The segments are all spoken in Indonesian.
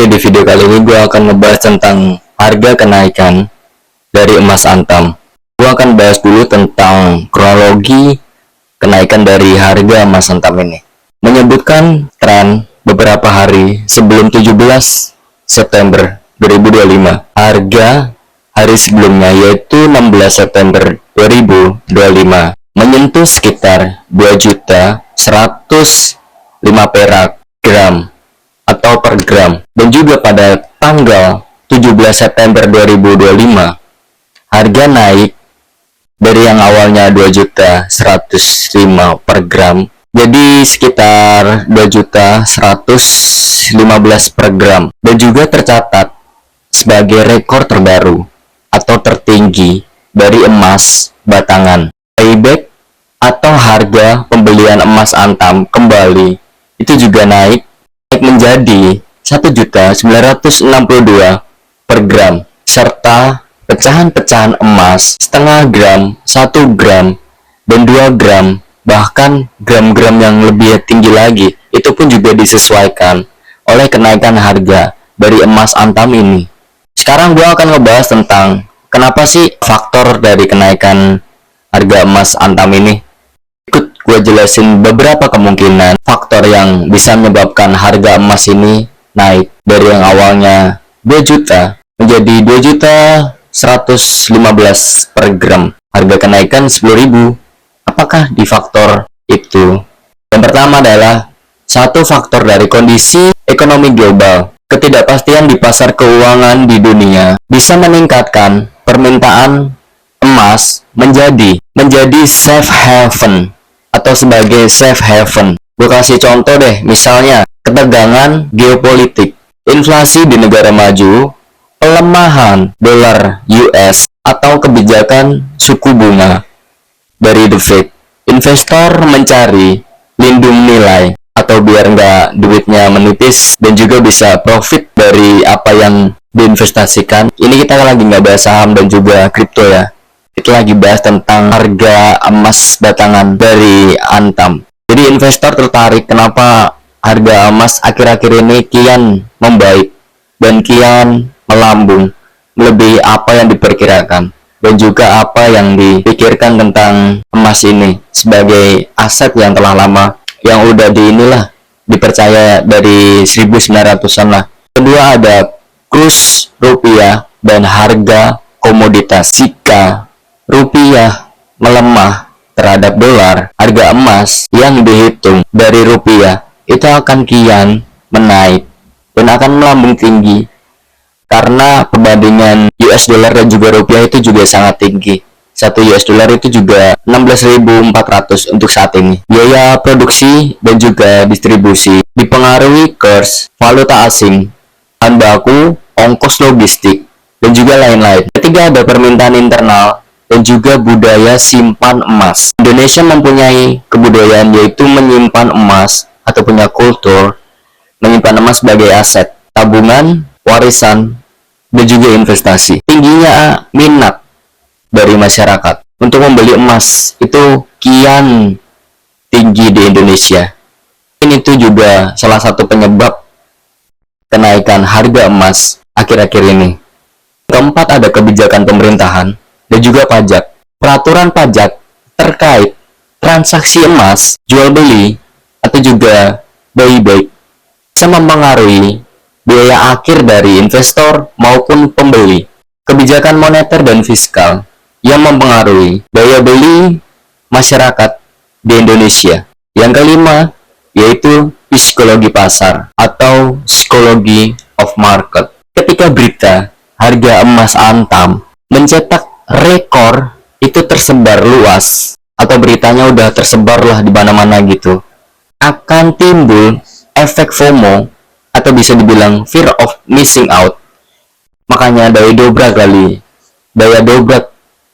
Oke, di video kali ini gue akan ngebahas tentang harga kenaikan dari emas antam. Gue akan bahas dulu tentang kronologi kenaikan dari harga emas antam ini. Menyebutkan tren beberapa hari sebelum 17 September 2025. Harga hari sebelumnya yaitu 16 September 2025 menyentuh sekitar 2.105 perak gram atau per gram, dan juga pada tanggal 17 September 2025 harga naik dari yang awalnya 2.105 per gram jadi sekitar 2.115 per gram, dan juga tercatat sebagai rekor terbaru atau tertinggi dari emas batangan. Payback atau harga pembelian emas antam kembali itu juga naik menjadi 1.962 per gram, serta pecahan-pecahan emas setengah gram, 1 gram, dan 2 gram, bahkan gram-gram yang lebih tinggi lagi, itu pun juga disesuaikan oleh kenaikan harga dari emas antam ini. Sekarang gue akan ngebahas tentang kenapa sih faktor dari kenaikan harga emas antam ini. Ikut gue jelasin beberapa kemungkinan faktor yang bisa menyebabkan harga emas ini naik dari yang awalnya 2 juta menjadi 2.115 per gram. Harga kenaikan 10.000. Apakah di faktor itu? Yang pertama adalah satu faktor dari kondisi ekonomi global. Ketidakpastian di pasar keuangan di dunia bisa meningkatkan permintaan emas menjadi safe haven atau sebagai safe haven. Gue kasih contoh deh, misalnya ketegangan geopolitik, inflasi di negara maju, pelemahan dolar US, atau kebijakan suku bunga dari The Fed. Investor mencari lindung nilai atau biar nggak duitnya menipis dan juga bisa profit dari apa yang diinvestasikan. Ini kita lagi nggak bahas saham dan juga kripto ya. Kita lagi bahas tentang harga emas batangan dari antam. Jadi investor tertarik kenapa harga emas akhir-akhir ini kian membaik dan kian melambung melebihi apa yang diperkirakan, dan juga apa yang dipikirkan tentang emas ini sebagai aset yang telah lama, yang udah dipercaya dari 1900-an lah. Kedua ada kurs rupiah dan harga komoditas. Jika rupiah melemah terhadap dolar, harga emas yang dihitung dari rupiah itu akan kian menaik dan akan melambung tinggi karena perbandingan US dollar dan juga rupiah itu juga sangat tinggi. 1 US dollar itu juga 16.400 untuk saat ini. Biaya produksi dan juga distribusi dipengaruhi kurs valuta asing, bahan baku, ongkos logistik, dan juga lain-lain. Ketiga ada permintaan internal dan juga budaya simpan emas. Indonesia mempunyai kebudayaan yaitu menyimpan emas atau punya kultur menyimpan emas sebagai aset, tabungan, warisan, dan juga investasi. Tingginya minat dari masyarakat untuk membeli emas itu kian tinggi di Indonesia. Ini tuh juga salah satu penyebab kenaikan harga emas akhir-akhir ini. Keempat ada kebijakan pemerintahan dan juga pajak. Peraturan pajak terkait transaksi emas, jual beli, atau juga buyback bisa mempengaruhi biaya akhir dari investor maupun pembeli. Kebijakan moneter dan fiskal yang mempengaruhi daya beli masyarakat di Indonesia. Yang kelima yaitu psikologi pasar atau psikologi of market. Ketika berita harga emas antam mencetak rekor itu tersebar luas atau beritanya udah tersebar lah di mana-mana gitu, akan timbul efek FOMO atau bisa dibilang fear of missing out. Makanya daya dobrak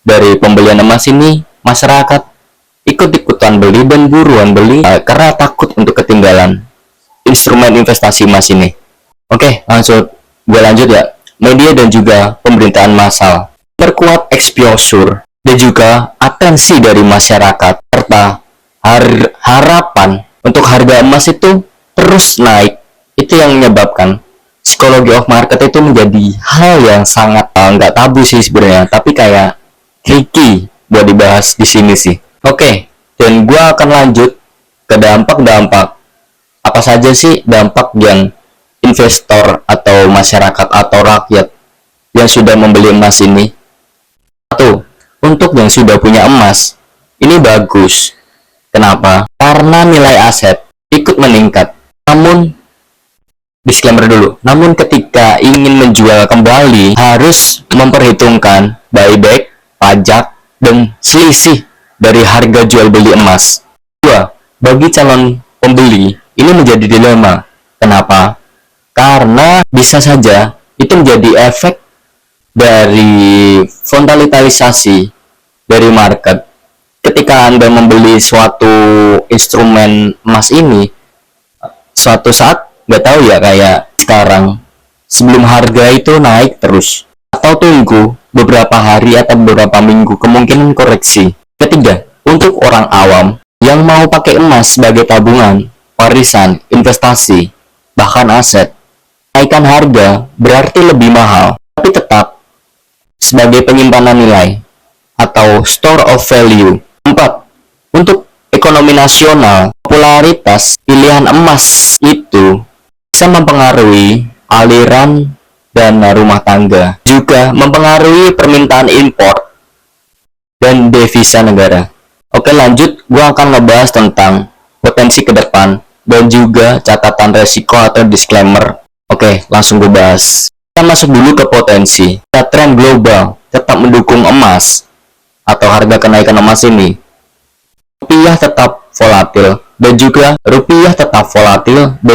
dari pembelian emas ini, masyarakat ikut-ikutan beli dan buruan beli karena takut untuk ketinggalan instrumen investasi emas ini. Oke, langsung gue lanjut ya. Media dan juga pemerintahan massal perkuat exposure dan juga atensi dari masyarakat, serta harapan untuk harga emas itu terus naik. Itu yang menyebabkan psikologi of market itu menjadi hal yang sangat nggak tabu sih sebenarnya, tapi kayak tricky buat dibahas di sini sih. Oke, dan gue akan lanjut ke dampak-dampak apa saja sih dampak yang investor atau masyarakat atau rakyat yang sudah membeli emas ini. Satu, untuk yang sudah punya emas, ini bagus. Kenapa? Karena nilai aset ikut meningkat. Namun, disclaimer dulu, namun ketika ingin menjual kembali harus memperhitungkan buyback, pajak, dan selisih dari harga jual beli emas. Dua, bagi calon pembeli ini menjadi dilema. Kenapa? Karena bisa saja itu menjadi efek dari volatility dari market. Ketika Anda membeli suatu instrumen emas ini, suatu saat nggak tahu ya, kayak sekarang sebelum harga itu naik terus, atau tunggu beberapa hari atau beberapa minggu, kemungkinan koreksi. Ketiga, untuk orang awam yang mau pakai emas sebagai tabungan, warisan, investasi, bahkan aset, kenaikan harga berarti lebih mahal, tapi tetap sebagai penyimpanan nilai atau store of value. 4. Untuk ekonomi nasional, popularitas pilihan emas itu bisa mempengaruhi aliran dana rumah tangga, juga mempengaruhi permintaan impor dan devisa negara. Oke, lanjut, gue akan ngebahas tentang potensi ke depan dan juga catatan resiko atau disclaimer. Oke, langsung gue bahas. Kita masuk dulu ke potensi. Tren global tetap mendukung emas atau harga kenaikan emas ini. Rupiah tetap volatil dan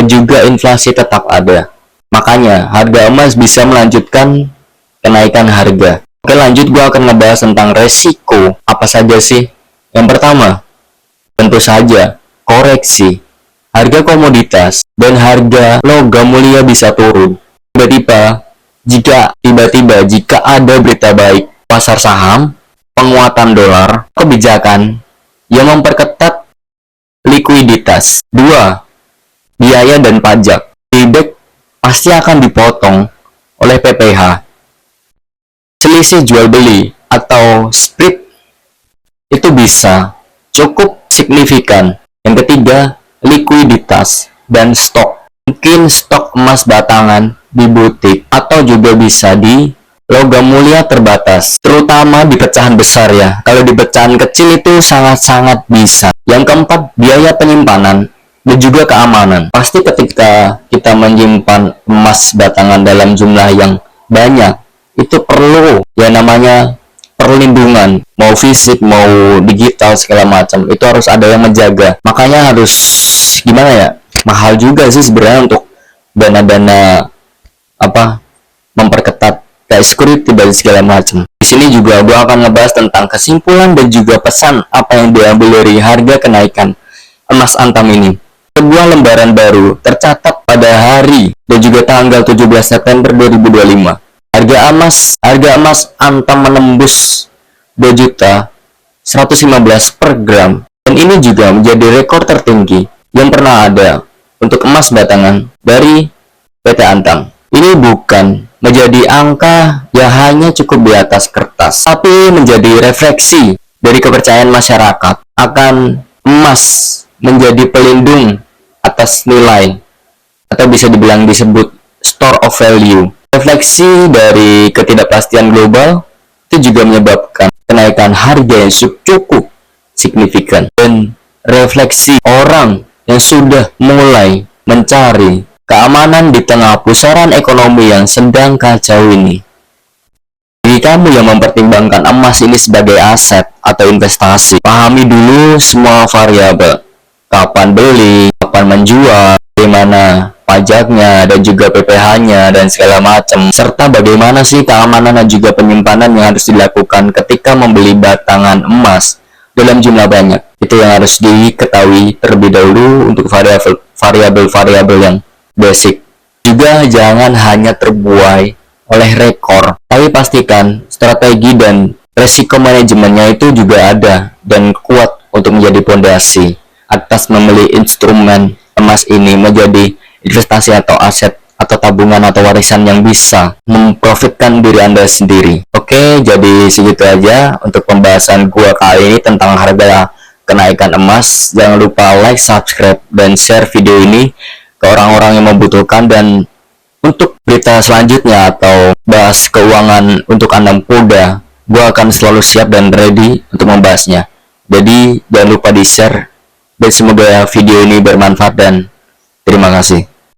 juga inflasi tetap ada. Makanya harga emas bisa melanjutkan kenaikan harga. Oke, lanjut, gue akan ngebahas tentang resiko apa saja sih. Yang pertama, tentu saja koreksi. Harga komoditas dan harga logam mulia bisa turun. Tiba-tiba jika ada berita baik pasar saham, penguatan dolar, kebijakan yang memperketat likuiditas. 2. Biaya dan pajak. Payback pasti akan dipotong oleh PPh. Selisih jual beli atau spread itu bisa cukup signifikan. Yang ketiga, likuiditas dan stok. Mungkin stok emas batangan di butik atau juga bisa di logam mulia terbatas, terutama di pecahan besar ya. Kalau di pecahan kecil itu sangat-sangat bisa. Yang keempat, biaya penyimpanan dan juga keamanan. Pasti ketika kita menyimpan emas batangan dalam jumlah yang banyak, itu perlu ya namanya perlindungan, mau fisik mau digital segala macam, itu harus ada yang menjaga. Makanya harus gimana ya, mahal juga sih sebenarnya untuk dana-dana memperketat kayak security dan segala macam. Di sini juga gue akan ngebahas tentang kesimpulan dan juga pesan apa yang diambil dari harga kenaikan emas Antam ini. Sebuah lembaran baru tercatat pada hari dan juga tanggal 17 September 2025. Harga emas Antam menembus 2.115 per gram, dan ini juga menjadi rekor tertinggi yang pernah ada untuk emas batangan dari PT Antam. Ini bukan menjadi angka yang hanya cukup di atas kertas, tapi menjadi refleksi dari kepercayaan masyarakat akan emas menjadi pelindung atas nilai, atau bisa dibilang disebut store of value. Refleksi dari ketidakpastian global itu juga menyebabkan kenaikan harga yang cukup signifikan, dan refleksi orang yang sudah mulai mencari keamanan di tengah pusaran ekonomi yang sedang kacau ini. Bagi kamu yang mempertimbangkan emas ini sebagai aset atau investasi, pahami dulu semua variabel. Kapan beli, kapan menjual, bagaimana pajaknya dan juga PPh-nya dan segala macam, serta bagaimana sih keamanan dan juga penyimpanan yang harus dilakukan ketika membeli batangan emas dalam jumlah banyak. Itu yang harus diketahui terlebih dahulu untuk variabel-variabel yang basic. Juga jangan hanya terbuai oleh rekor, tapi pastikan strategi dan resiko manajemennya itu juga ada dan kuat untuk menjadi pondasi atas membeli instrumen emas ini menjadi investasi atau aset atau tabungan atau warisan yang bisa memprofitkan diri Anda sendiri. Oke, jadi segitu aja untuk pembahasan gua kali ini tentang harga kenaikan emas. Jangan lupa like, subscribe, dan share video ini ke orang-orang yang membutuhkan. Dan untuk berita selanjutnya atau bahas keuangan untuk Anda muda, gua akan selalu siap dan ready untuk membahasnya. Jadi jangan lupa di share, dan semoga video ini bermanfaat, dan terima kasih.